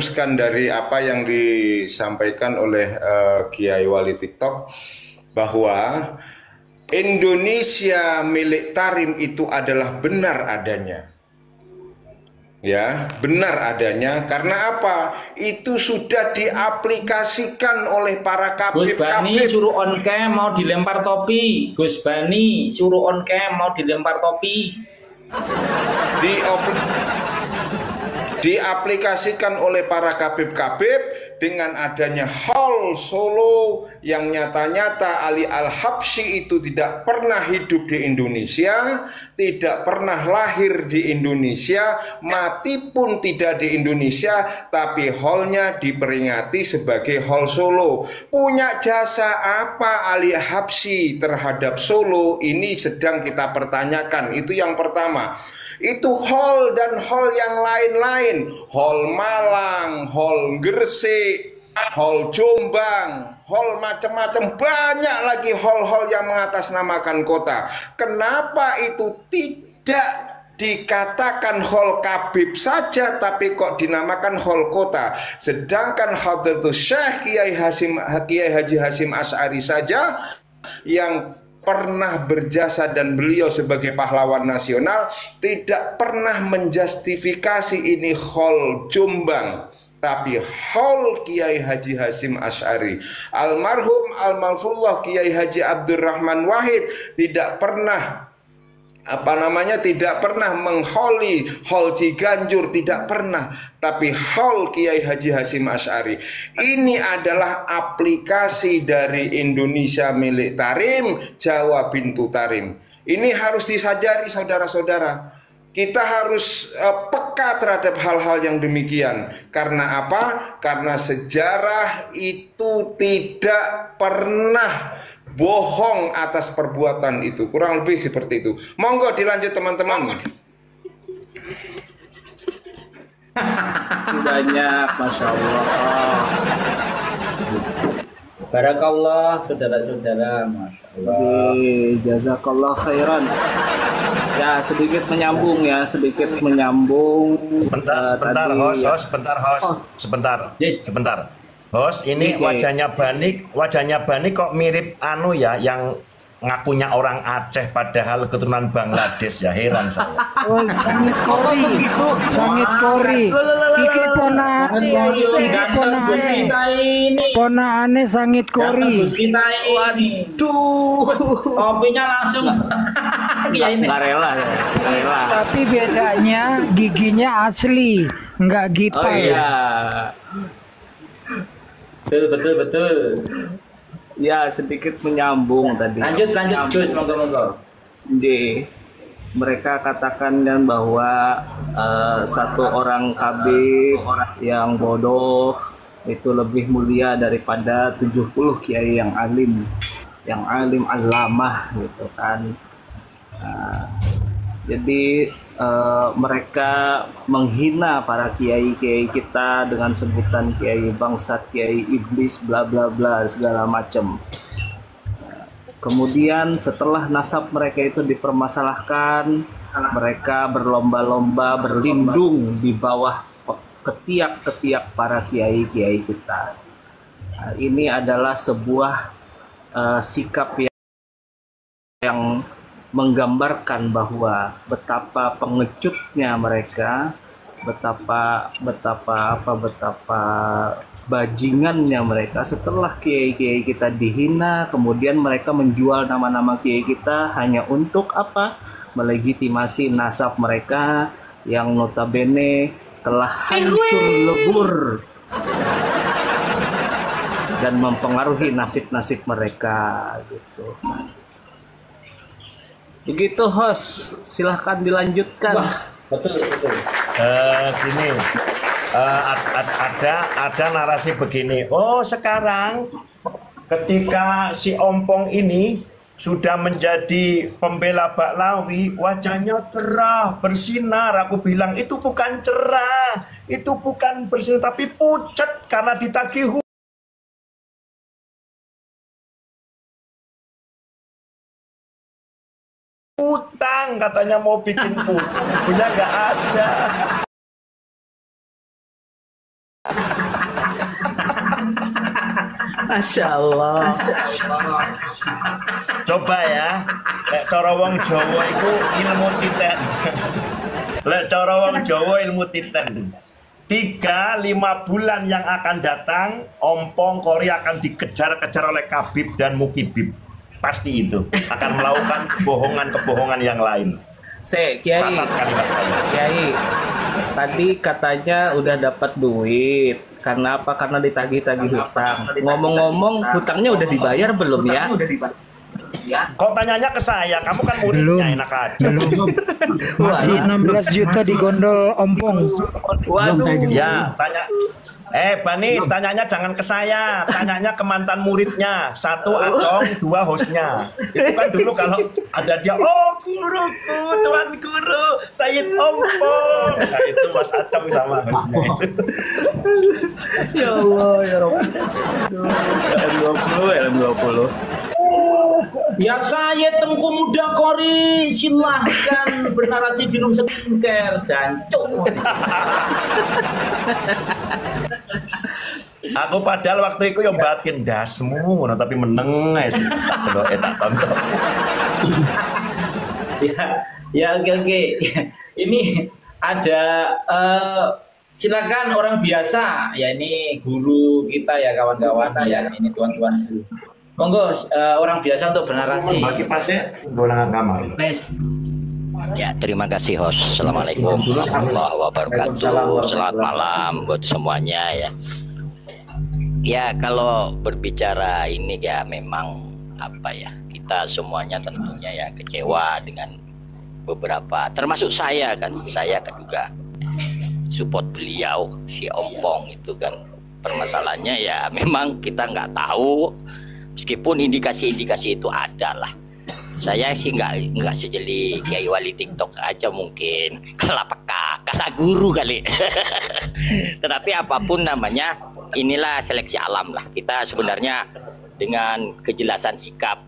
meneruskan dari apa yang disampaikan oleh Kiai Wali TikTok, bahwa Indonesia milik Tarim itu adalah benar adanya. Ya, benar adanya. Karena apa? Itu sudah diaplikasikan oleh para Gus Bani kabib-kabib. suruh on cam mau dilempar topi. Gus Bani suruh on cam mau dilempar topi. Diaplikasikan oleh para kabib-kabib dengan adanya Hall Solo yang nyata-nyata Ali Al-Habsyi itu tidak pernah hidup di Indonesia, tidak pernah lahir di Indonesia, mati pun tidak di Indonesia, tapi hallnya diperingati sebagai Hall Solo. Punya jasa apa Ali Habsyi terhadap Solo? Ini sedang kita pertanyakan. Itu yang pertama. Itu hall dan hall yang lain-lain, hall Malang, hall Gresik, hall Jombang, hall macam-macam, banyak lagi hall-hall yang mengatasnamakan kota. Kenapa itu tidak dikatakan hall Kabib saja, tapi kok dinamakan hall kota? Sedangkan Hadratus Syekh Kiai Haji Hasyim Asy'ari saja yang pernah berjasa dan beliau sebagai pahlawan nasional tidak pernah menjustifikasi ini hall Jombang, tapi hall Kiai Haji Hasyim Asy'ari. Almarhum Almarfullah Kiai Haji Abdurrahman Wahid tidak pernah tidak pernah mengholi hall Ciganjur, tidak pernah, tapi hall Kiai Haji Hasyim Asy'ari. Ini adalah aplikasi dari Indonesia milik Tarim, Jawa bintu Tarim. Ini harus disadari saudara-saudara. Kita harus peka terhadap hal-hal yang demikian. Karena apa? Karena sejarah itu tidak pernah bohong atas perbuatan itu. Kurang lebih seperti itu. Monggo dilanjut teman-teman. Banyak, Masya Allah. Barakallah saudara-saudara, Masya Allah. Jazakallah khairan. Ya, sedikit menyambung ya, sedikit menyambung. Sebentar, sebentar. Host, ini wajahnya Bani kok mirip anu ya, yang ngakunya orang Aceh padahal keturunan Bangladesh ya, heran saya. Oh, Sangit Kori gitu, Sangit Kori. Iki ponakane Sangit Kori. Gus kita ini, waduh, topinya langsung. Nggak rela. Tapi bedanya giginya asli, nggak gipal. Oh iya. Betul. Ya, sedikit menyambung tadi. Lanjut Gus, monggo. Mereka katakan kan bahwa satu orang kabir yang bodoh itu lebih mulia daripada 70 kiai yang alim alamah gitu kan. Jadi mereka menghina para kiai-kiai kita dengan sebutan kiai bangsat, kiai iblis, bla bla bla segala macam. Kemudian setelah nasab mereka itu dipermasalahkan, mereka berlomba-lomba berlindung di bawah ketiak-ketiak para kiai-kiai kita. Ini adalah sebuah sikap yang menggambarkan bahwa betapa pengecutnya mereka, betapa bajingannya mereka. Setelah kiai-kiai kita dihina, kemudian mereka menjual nama-nama kiai kita hanya untuk apa? Melegitimasi nasab mereka yang notabene telah hancur lebur dan mempengaruhi nasib-nasib mereka gitu. Begitu host, silahkan dilanjutkan. Wah, betul. Gini, ada narasi begini. Oh, sekarang ketika si Ompong ini sudah menjadi pembela Baklawi, wajahnya cerah, bersinar. Aku bilang itu bukan cerah, itu bukan bersinar, tapi pucat karena ditagih utang, katanya mau bikin punya nggak ada. Masya Allah. Coba ya, lek cara wong Jawa iku ilmu titen. Lek cara wong Jawa ilmu titen. 3-5 bulan yang akan datang, ompong kori akan dikejar-kejar oleh Khabib dan Mukibib. Pasti itu akan melakukan kebohongan-kebohongan yang lain. Kiai. Catat kalimat saya. Kiai, tadi katanya udah dapat duit. Karena apa? Karena ditagih-tagih hutang. Ngomong-ngomong, hutangnya udah dibayar belum ya? Kok tanyanya ke saya? Kamu kan muridnya, enak aja. Belum. Masih 16 juta di gondol ompong. Waduh. Ya, tanya. Bani, tanyanya jangan ke saya, tanyanya ke mantan muridnya. 1 Acong, 2 hostnya. Itu kan dulu kalau ada dia, oh guruku, tuan guru, Sayyid Ompong. Nah itu Mas Acong sama hostnya itu. Ya Allah, ya Rabb. LM20. Ya saya Tengku Muda Kori, silahkan bernarasi film skincare dan Aku padahal waktu itu yang batin dasmu, tapi meneng aja sih. Kalau tak tonton. ya oke. Ini ada silakan orang biasa ya, ini guru kita ya kawan-kawan ya, ini tuan-tuan guru. Monggo orang biasa untuk bernarasi. Bagi pasnya golongan kamar. Wes. Ya, terima kasih host. Assalamualaikum warahmatullahi wabarakatuh. Selamat malam buat semuanya ya. Ya, kalau berbicara ini ya memang apa ya, kita semuanya tentunya ya kecewa dengan beberapa, termasuk saya kan juga support beliau si Ompong itu kan. Permasalahannya ya memang kita nggak tahu, meskipun indikasi-indikasi itu ada lah. Saya sih nggak sejeli Kiai Wali TikTok aja, mungkin kalah peka, kalah guru kali. Tetapi apapun namanya, inilah seleksi alam lah. Kita sebenarnya dengan kejelasan sikap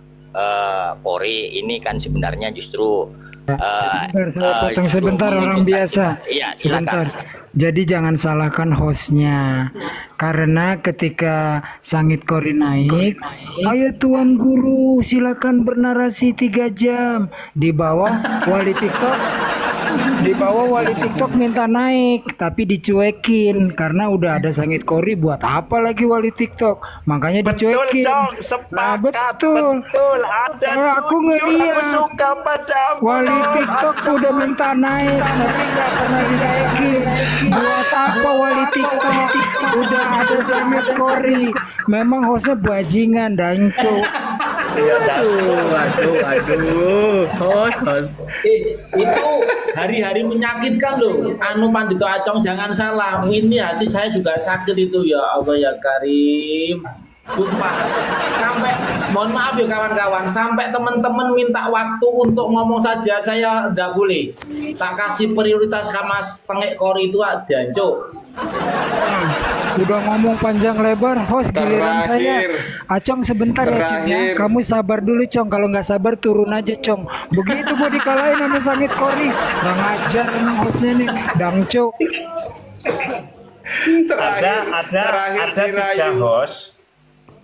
Polri ini kan sebenarnya justru potong sebentar orang biasa. Iya, silakan. Sebentar. Jadi jangan salahkan hostnya, karena ketika Sangit Kori naik, ayo tuan guru silakan bernarasi 3 jam. Di bawah wali TikTok minta naik, tapi dicuekin karena udah ada Sangit Kori, buat apa lagi wali TikTok? Makanya dicuekin. Betul, Cong, sepakat, betul. Ada aku ngeliat aku suka padamu. wali TikTok udah minta naik, tapi nggak pernah dinaikin. Buat apa wali TikTok? Udah ada Sangit Kori. Memang hostnya bajingan, danco. Waduh. Host. Itu hari-hari menyakitkan loh. Anu Pandito Acong jangan salah. Ini hati saya juga sakit itu, ya Allah ya Karim. Sumpah. Sampai mohon maaf ya kawan-kawan, sampai teman-teman minta waktu untuk ngomong saja saya enggak boleh. Tak kasih prioritas sama Tengek Kori itu danco. Udah ngomong panjang lebar, host giliran saya. Acong sebentar ya, Cong, ya. Kamu sabar dulu, Cong. Kalau nggak sabar turun aja, Cong. Begitu mau dikalahin sama Sangit Kori, nggak ngajar emang hostnya nih, dangco. Ada 3 host.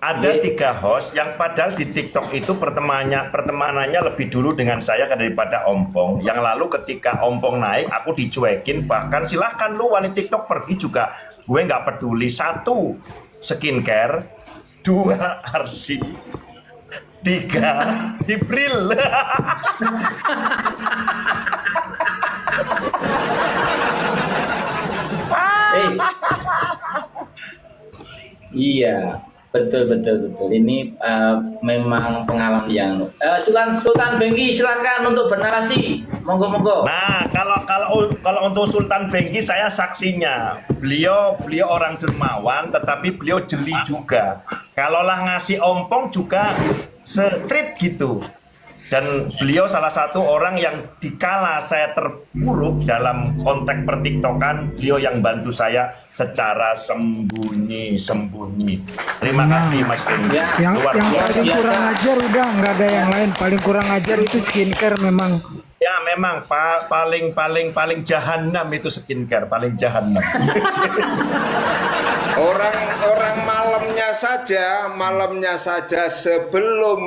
Ada 3 host yang padahal di TikTok itu pertemanannya lebih dulu dengan saya daripada Ompong. Yang lalu ketika Ompong naik, aku dicuekin. Bahkan silahkan lu wali TikTok pergi juga, gue nggak peduli. 1 skincare, 2 arsi, 3 Jibril. Iya. Betul. Ini memang pengalaman yang Sultan Bengki silakan untuk bernarasi. Monggo. Nah, kalau untuk Sultan Bengki saya saksinya. Beliau orang dermawan, tetapi beliau jeli juga. Kalaulah ngasih ompong juga street gitu. Dan beliau salah satu orang yang dikala saya terpuruk dalam konteks pertiktokan, beliau yang bantu saya secara sembunyi. Terima kasih Mas Benny. Yang paling kurang ajar udah nggak ada yang lain. Paling kurang ajar itu skincare memang. Ya memang paling jahanam itu skincare, paling jahanam. malamnya saja sebelum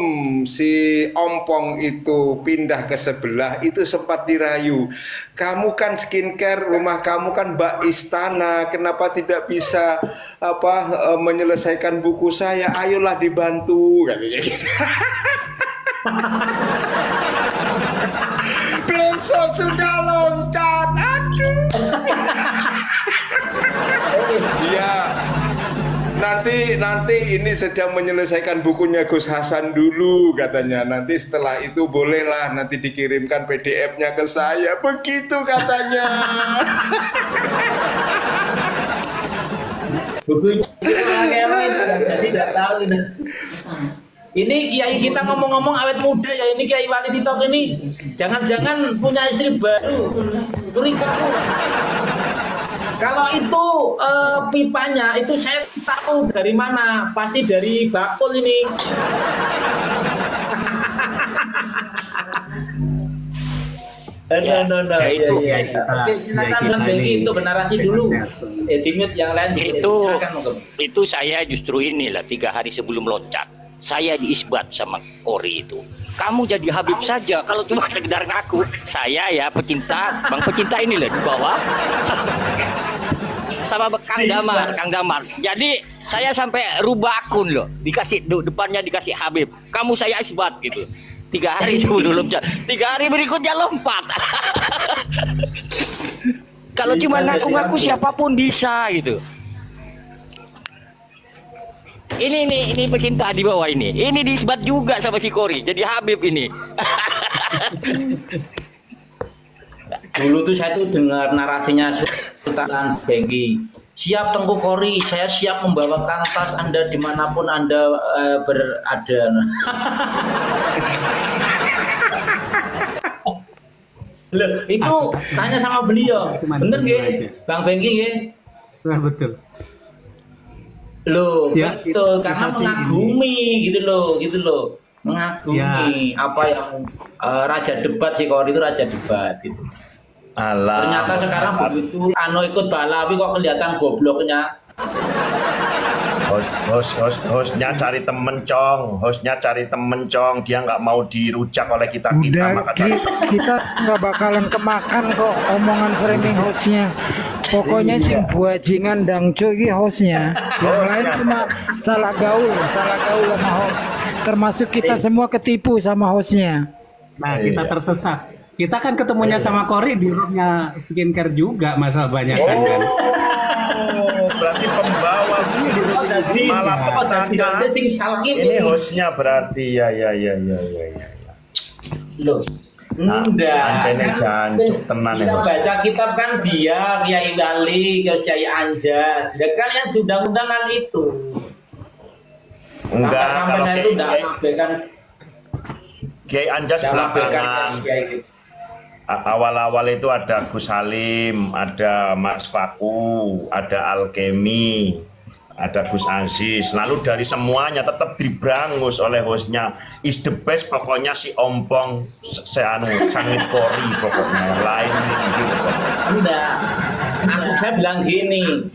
si Ompong itu pindah ke sebelah itu sempat dirayu. Kamu kan skincare, rumah kamu kan bak istana, kenapa tidak bisa menyelesaikan buku saya? Ayolah dibantu, katanya gitu. Besok sudah loncat, aduh. Iya. Nanti ini sedang menyelesaikan bukunya Gus Hasan dulu katanya. Nanti setelah itu bolehlah nanti dikirimkan PDF-nya ke saya. Begitu katanya. Bukunya jadi tidak tahu ini. Ini kiai kita ngomong-ngomong awet muda ya, ini Kiai Wali TikTok ini. Jangan-jangan punya istri baru. Curiga aku. Kalau itu pipanya itu saya tahu dari mana, pasti dari bakul ini. No. Oke, silakan Mas Bengki itu bernarasi dulu. Dimit yang lain. Itu saya justru inilah 3 hari sebelum loncat. Saya diisbat sama Kori itu. Kamu jadi Habib saja kalau cuma sekedar ngaku. Saya ya pecinta, Bang pecinta inilah di bawah. Sama Kang Damar. Jadi saya sampai rubah akun loh. Dikasih depannya dikasih Habib. Kamu saya isbat gitu. 3 hari sebelum loncat. 3 hari berikutnya lompat. Kalau cuma ngaku-ngaku siapapun bisa gitu. Ini pecinta di bawah ini. Ini diisbat juga sama si Kori. Jadi Habib ini. Dulu tuh saya tuh dengar narasinya Sultan Bengki. Siap Tengku Kori, saya siap membawakan tas Anda dimanapun Anda berada. Loh, itu tanya sama beliau. Bener nggih, Bang Bengki nggih? Betul. Loh, ya, betul, karena mengagumi gitu loh. Mengagumi apa yang raja debat sih, Kori itu raja debat gitu. Alah, ternyata sekarang begitu ikut Balawi kok kelihatan gobloknya. Hostnya cari temen cong, dia nggak mau dirujak oleh kita maka cari temen. Kita nggak bakalan kemakan kok omongan framing hostnya. Pokoknya sih buajingan dangco ini hostnya. Yang lain cuma salah gaul sama host. Termasuk kita semua ketipu sama hostnya. Nah, kita tersesat. Kita kan ketemunya sama Kori di roomnya skincare juga, masalah banyak kan. Berarti pembawa virus malah petaka. Ini hostnya berarti ya. Loh, enggak. Anjene jancuk tenan bisa baca kitab kan dia, Kiai Wali, Kiai Anjas. Ya kan yang undang-undangan itu. Enggak, sampai kalau saya itu enggak mengabaikan Kiai Anjas belakangan. Awal-awal itu ada Gus Halim, ada Mas Faku, ada Alkemi, ada Gus Aziz. Lalu dari semuanya tetap dibrangus oleh hostnya. Is the best pokoknya si Ompong, sangit Kori pokoknya. Lain gitu. Enggak, saya bilang gini.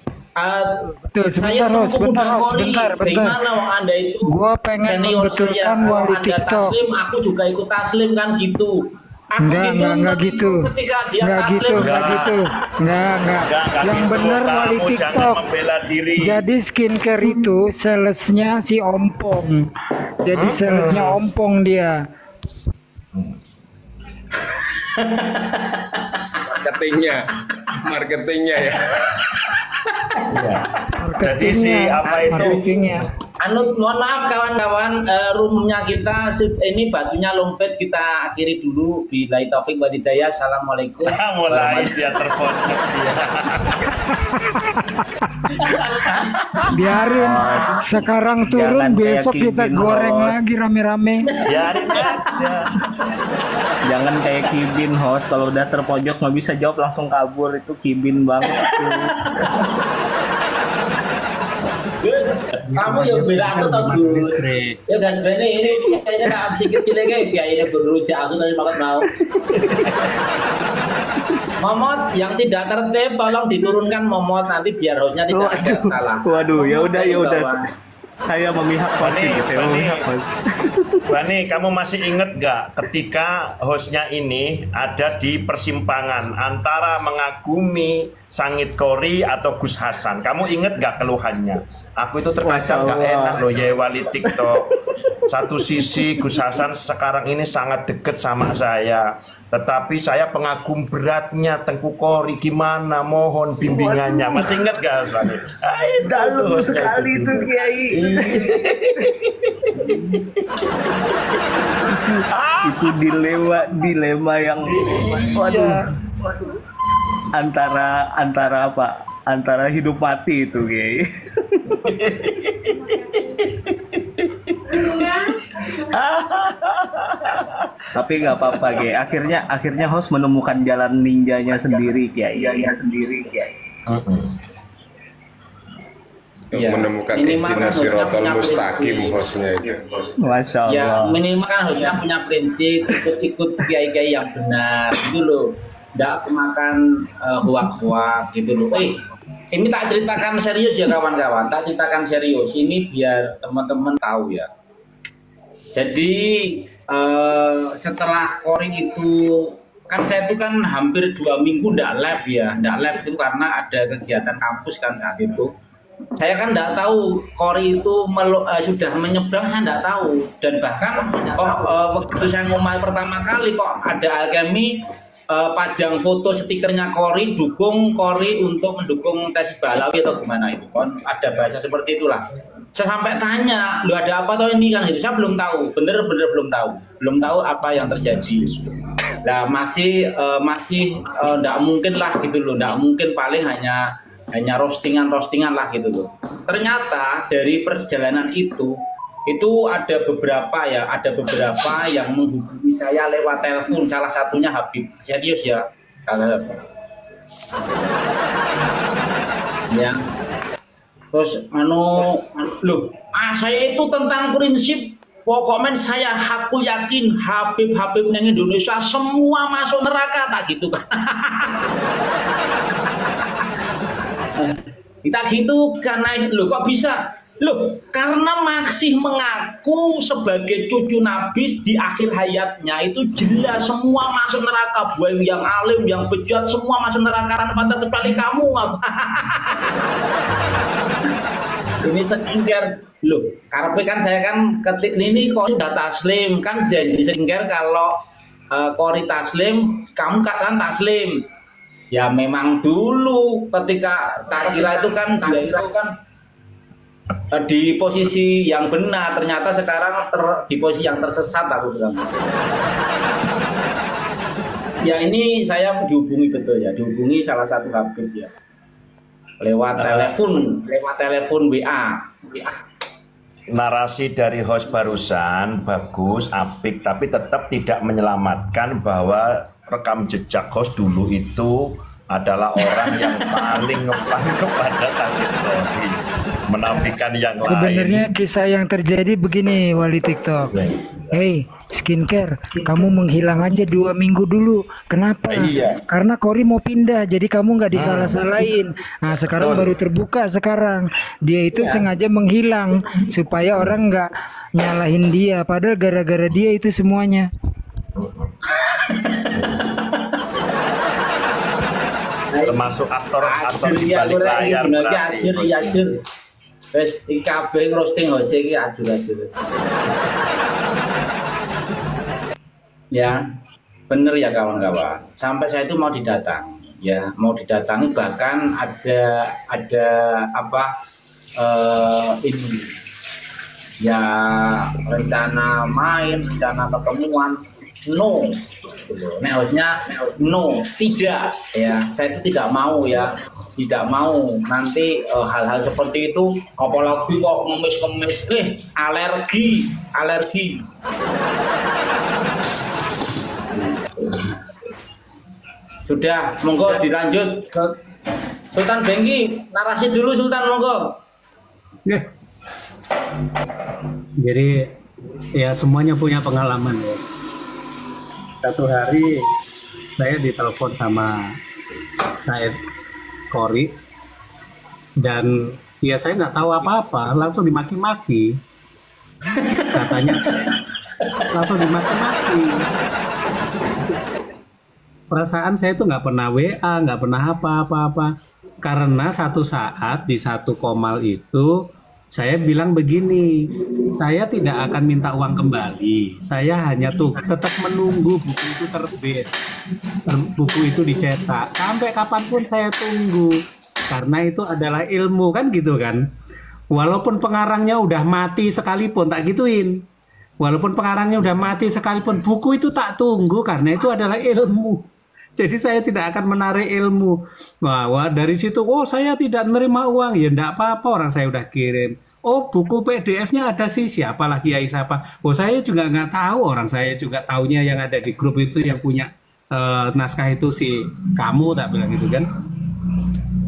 Sebentar. Bagaimana wong Anda itu? Gua pengen membetulkan Wali TikTok. Taslim, aku juga ikut taslim kan gitu. Enggak gitu. Enggak gitu. Yang benar Wali TikTok. Jadi skincare itu salesnya si Ompong. Jadi salesnya Ompong dia. Marketingnya ya. Jadi si apa itu? Mohon maaf kawan-kawan, roomnya kita ini batunya lompet, kita akhiri dulu. Billahi taufik wal hidayah. Assalamualaikum. Mulai dia terpojok dia. Biarin sekarang turun, besok kita goreng lagi rame-rame. Biarin aja. Jangan kayak Kibin host, kalau udah terpojok nggak bisa jawab langsung kabur, itu Kibin banget tuh. Gus, kamu yang bilang aku tau Gus. Ya guys, ini kayaknya tak sedikit kayak ini berujak aku tadi makan mau. Momot yang tidak tertib tolong diturunkan momot nanti biar hostnya tidak ada salah. Waduh, ya udah. saya memihak host gitu ya, memihak host. Bani, kamu masih inget gak ketika hostnya ini ada di persimpangan antara mengagumi Sangit Kori atau Gus Hasan? Kamu inget gak keluhannya? Aku itu terkadang gak enak loh ya wali TikTok. Satu sisi Gus Hasan sekarang ini sangat deket sama saya, tetapi saya pengagum beratnya Tengku Kori, gimana mohon bimbingannya. Masih ingat gak Bani? Dalam sekali itu Kiai. Itu dilema yang waduh. Antara apa? Antara hidup mati itu Kiai. Tapi nggak apa-apa Kiai. Akhirnya host menemukan jalan ninjanya sendiri Kiai. Ya, menemukan ikhtinas siratal mustaqim hostnya itu. Masya Allah. Ya minimal kan harusnya punya prinsip, ikut kiai-kiai yang benar gitu loh. Nggak kemakan hoak-hoak gitu loh. Ini tak ceritakan serius ya kawan-kawan, tak ceritakan serius. Ini biar teman-teman tahu ya. Jadi setelah Kori itu kan saya itu kan hampir 2 minggu nggak live ya, nggak live itu karena ada kegiatan kampus kan saat itu. Saya kan nggak tahu Kori itu sudah menyeberang, saya nggak tahu. Dan bahkan waktu saya ngomong pertama kali kok ada Alkemi pajang foto stikernya Kori, dukung Kori untuk mendukung tesis Balawi atau gimana itu kan, ada bahasa seperti itulah. Saya sampai tanya, lu ada apa tau ini kan itu, saya belum tahu, bener-bener belum tahu apa yang terjadi. Nah masih nggak mungkin lah gitu loh, nggak mungkin, paling hanya roastingan lah gitu loh. Ternyata dari perjalanan itu ada beberapa yang menghubungi saya lewat telepon, salah satunya Habib. Serius ya, ya. Terus saya itu tentang prinsip, pokoknya saya hakul yakin Habib neng Indonesia semua masuk neraka, tak gitu kan. Kita gitu karena kok bisa? Karena masih mengaku sebagai cucu Nabi di akhir hayatnya itu jelas semua masuk neraka, baik yang alim, yang bejat, semua masuk neraka tanpa terkecuali kamu. Ini skincare karena kan saya kan ketik ini kok sudah taslim kan, janji skincare kalau Kori taslim, kamu kan taslim. Ya memang dulu ketika tak kira itu kan dia itu kan di posisi yang benar, ternyata sekarang di posisi yang tersesat aku bilang. Ya ini saya dihubungi betul ya, dihubungi salah satu Habib ya. Lewat telepon WA. Narasi dari host barusan bagus, apik, tapi tetap tidak menyelamatkan bahwa rekam jejak host dulu itu adalah orang yang paling ngefan kepada Sangit Kori, menafikan yang lain. Sebenarnya kisah yang terjadi begini wali TikTok. Hey skincare, kamu menghilang aja 2 minggu dulu. Kenapa? Karena Kori mau pindah, jadi kamu nggak disalah-salahin. Nah sekarang baru terbuka sekarang. Dia itu sengaja menghilang supaya orang nggak nyalahin dia. Padahal gara-gara dia itu semuanya. Termasuk aktor di balik layar. Ajur. Wes iki kabeh roasting hose iki ajur. Ya, bener ya kawan-kawan. Sampai saya itu mau didatangi, ya, mau didatangi, bahkan ada ini ya rencana main, rencana ketemuan. No, nek harusnya no, tidak ya, saya itu tidak mau ya, tidak mau nanti hal-hal seperti itu, apalagi kok ngemis-ngemis, alergi. Sudah, monggo dilanjut ke Sultan Bengki, narasi dulu Sultan, monggo. Jadi ya semuanya punya pengalaman ya. Satu hari saya ditelepon sama Sangit Kori dan Ya saya nggak tahu apa-apa, langsung dimaki-maki. Katanya langsung dimaki-maki. Perasaan saya tuh nggak pernah WA, nggak pernah apa-apa. Karena satu saat di satu komal itu saya bilang begini, saya tidak akan minta uang kembali. Saya hanya tuh tetap menunggu buku itu terbit, buku itu dicetak. Sampai kapanpun saya tunggu, karena itu adalah ilmu kan gitu kan. Walaupun pengarangnya udah mati sekalipun tak gituin. Walaupun pengarangnya udah mati sekalipun, buku itu tak tunggu karena itu adalah ilmu. Jadi saya tidak akan menarik ilmu. Wah, dari situ, oh saya tidak menerima uang. Ya enggak apa-apa, orang saya udah kirim. Oh, buku PDF-nya ada sih, siapa lagi Kiai siapa. Oh, saya juga nggak tahu, orang saya juga taunya yang ada di grup itu yang punya naskah itu si kamu, tak bilang gitu kan.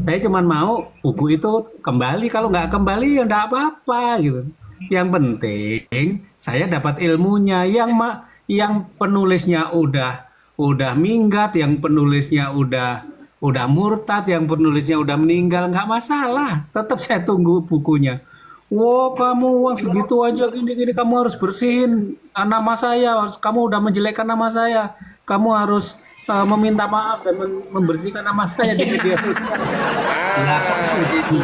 Saya cuma mau buku itu kembali, kalau nggak kembali ya enggak apa-apa gitu. Yang penting saya dapat ilmunya, yang penulisnya udah minggat, yang penulisnya udah murtad, yang penulisnya udah meninggal, nggak masalah. Tetap saya tunggu bukunya. Wow, kamu uang segitu aja gini-gini, kamu harus bersihin nama saya, kamu udah menjelekkan nama saya, kamu harus meminta maaf dan membersihkan nama saya di media sosial. Itu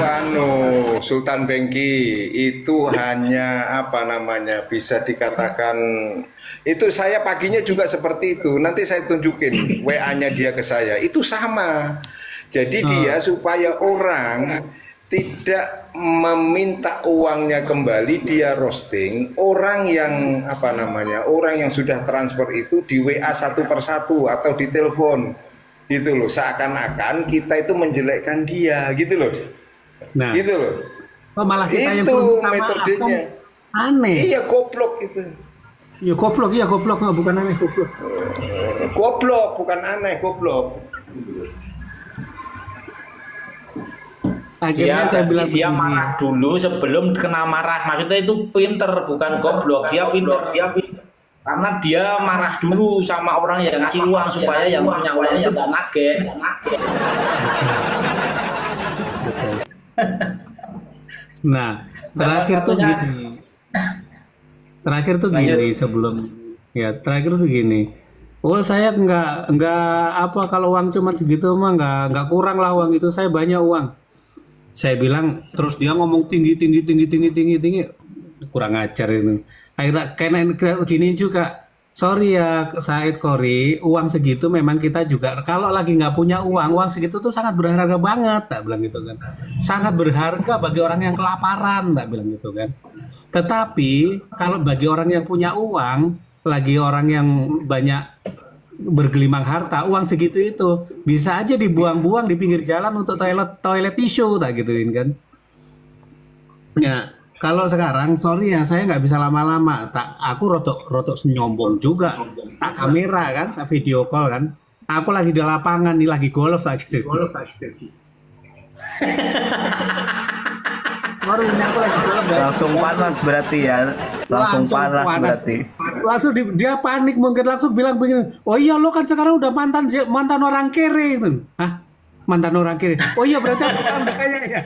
Sultan Bengki itu hanya apa namanya, bisa dikatakan itu saya paginya juga seperti itu. Nanti saya tunjukin WA-nya dia ke saya. Itu sama. Jadi dia supaya orang tidak meminta uangnya kembali, dia roasting orang yang apa namanya, orang yang sudah transfer itu di WA satu persatu atau di telepon gitu loh, seakan-akan kita itu menjelekkan dia gitu loh. Nah, gitu loh. Malah kita itu yang metodenya. Aneh. Iya, goblok itu. Ya goblok, iya goblok, bukan aneh, goblok. Goblok, bukan aneh, goblok. Dia Akhirnya saya bilang dia marah dulu sebelum kena marah. Maksudnya itu pinter, bukan goblok. Dia pinter. Karena dia marah dulu sama orang yang ngasih uang supaya yang punya uang itu gak nagih. Nah, terakhir tuh gini sebelum ya terakhir tuh gini. Oh, saya nggak apa, kalau uang cuma segitu mah nggak kurang lah uang itu, saya banyak uang. Saya bilang, terus dia ngomong tinggi, kurang ajar itu. Akhirnya kayak gini juga, sorry ya Said Kori, uang segitu memang kita juga, kalau lagi nggak punya uang segitu tuh sangat berharga banget, tak bilang gitu kan. Sangat berharga bagi orang yang kelaparan, tak bilang gitu kan. Tetapi kalau bagi orang yang punya uang, lagi orang yang banyak bergelimang harta, uang segitu itu bisa aja dibuang-buang di pinggir jalan untuk toilet tisu, tak gituin kan. Ya, kalau sekarang sorry ya, saya nggak bisa lama-lama. Aku rotok nyombong juga. Tak kamera kan, tak video call kan. Aku lagi di lapangan nih, lagi golf tak gitu. Langsung panas berarti ya. Langsung panas berarti. Langsung dia panik, mungkin langsung bilang begini, oh iya lo kan sekarang udah mantan orang kere itu. Hah? Mantan orang kere? Oh iya berarti aku kan kaya ya.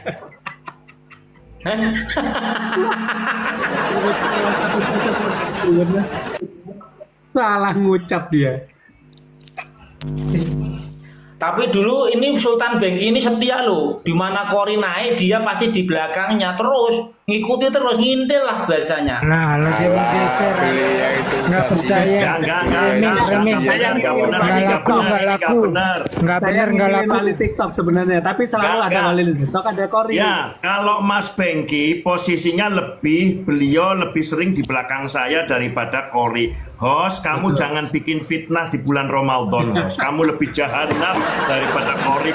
Salah ngucap dia. Tapi dulu ini Sultan Bengki ini setia loh. Dimana Kori naik, dia pasti di belakangnya terus ngikuti, terus ngintil lah bahasanya. Nah, lo dia bergeser. Nggak percaya. Nggak benar, nggak laku. Wali TikTok sebenarnya, tapi selalu ada wali TikTok, ada Kori. Ya, kalau Mas Bengki posisinya beliau lebih sering di belakang saya daripada Kori. Host, kamu jangan bikin fitnah di bulan Ramadan, host. Kamu lebih jahanam daripada Kori.